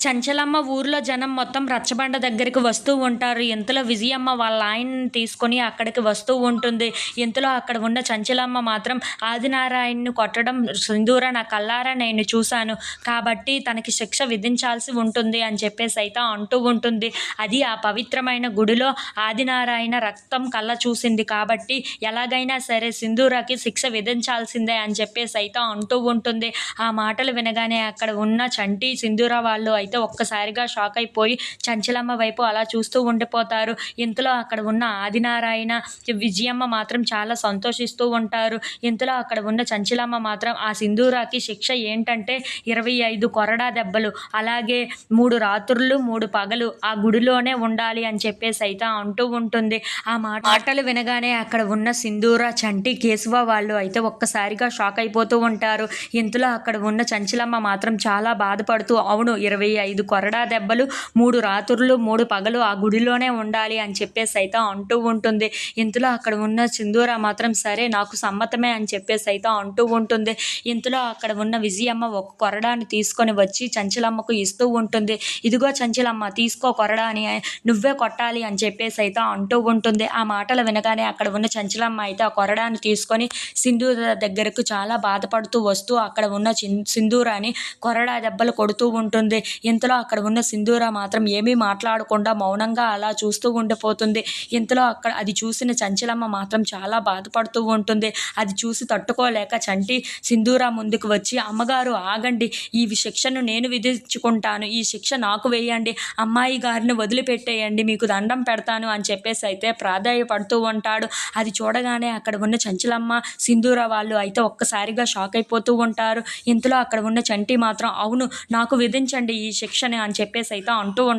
చంచలమ్మ ఊర్లో జనం మొత్తం రచ్చబండ దగ్గరికి వస్తూ ఉంటారు. ఇంతలో విజయమ్మ వాళ్ళ ఆయన్ని తీసుకొని అక్కడికి వస్తూ ఉంటుంది. ఇంతలో అక్కడ ఉన్న చంచలమ్మ మాత్రం ఆదినారాయణ్ని కొట్టడం సింధూర నా కళ్ళారా నేను చూశాను. కాబట్టి తనకి శిక్ష విధించాల్సి ఉంటుంది అని చెప్పేసి అయితే అంటూ ఉంటుంది. అది ఆ పవిత్రమైన గుడిలో ఆదినారాయణ రక్తం కళ్ళ చూసింది కాబట్టి ఎలాగైనా సరే సింధూరకి శిక్ష విధించాల్సిందే అని చెప్పేసి అయితే అంటూ ఉంటుంది. ఆ మాటలు వినగానే అక్కడ ఉన్న చంటి సింధూర వాళ్ళు అయితే ఒక్కసారిగా షాక్ అయిపోయి చంచలమ్మ వైపు అలా చూస్తూ ఉండిపోతారు. ఇంతలో అక్కడ ఉన్న ఆదినారాయణ విజయమ్మ మాత్రం చాలా సంతోషిస్తూ ఉంటారు. ఇంతలో అక్కడ ఉన్న చంచలమ్మ మాత్రం ఆ సింధూరాకి శిక్ష ఏంటంటే 25 కొరడా దెబ్బలు, అలాగే 3 రాత్రులు 3 పగలు ఆ గుడిలోనే ఉండాలి అని చెప్పేసి అయితే అంటూ ఉంటుంది. ఆ మాటలు వినగానే అక్కడ ఉన్న సింధూర, చంటి, కేశవ వాళ్ళు అయితే ఒక్కసారిగా షాక్ అయిపోతూ ఉంటారు. ఇంతలో అక్కడ ఉన్న చంచలమ్మ మాత్రం చాలా బాధపడుతూ అవును 25 కొరడా దెబ్బలు, 3 రాత్రులు 3 పగలు ఆ గుడిలోనే ఉండాలి అని చెప్పేసి అయితే అంటూ ఉంటుంది. ఇంతలో అక్కడ ఉన్న సింధూర మాత్రం సరే నాకు సమ్మతమే అని చెప్పేసి అయితే అంటూ ఉంటుంది. ఇంతలో అక్కడ ఉన్న విజయమ్మ ఒక కొరడాని తీసుకొని వచ్చి చంచలమ్మకు ఇస్తూ ఉంటుంది. ఇదిగో చంచలమ్మ తీసుకో కొరడాని, నువ్వే కొట్టాలి అని చెప్పేసి అయితే అంటూ ఉంటుంది. ఆ మాటలు వినగానే అక్కడ ఉన్న చంచలమ్మ అయితే ఆ కొరడాని తీసుకొని సింధూర దగ్గరకు చాలా బాధపడుతూ వస్తూ అక్కడ ఉన్న సింధూరాని కొరడా దెబ్బలు కొడుతూ ఉంటుంది. ఇంతలో అక్కడ ఉన్న సింధూర మాత్రం ఏమీ మాట్లాడకుండా మౌనంగా అలా చూస్తూ ఉండిపోతుంది. ఇంతలో అక్కడ అది చూసిన చంచలమ్మ మాత్రం చాలా బాధపడుతూ ఉంటుంది. అది చూసి తట్టుకోలేక చంటి సింధూర ముందుకు వచ్చి అమ్మగారు ఆగండి, ఈ శిక్షను నేను విధించుకుంటాను, ఈ శిక్ష నాకు వేయండి, అమ్మాయి గారిని వదిలిపెట్టేయండి, మీకు దండం పెడతాను అని చెప్పేసి అయితే ప్రాధాయపడుతూ ఉంటాడు. అది చూడగానే అక్కడ ఉన్న చంచలమ్మ సింధూర వాళ్ళు అయితే ఒక్కసారిగా షాక్ అయిపోతూ ఉంటారు. ఇంతలో అక్కడ ఉన్న చంటి మాత్రం అవును నాకు విధించండి ఈ శిక్షని అని చెప్పేసి అయితే అంటూ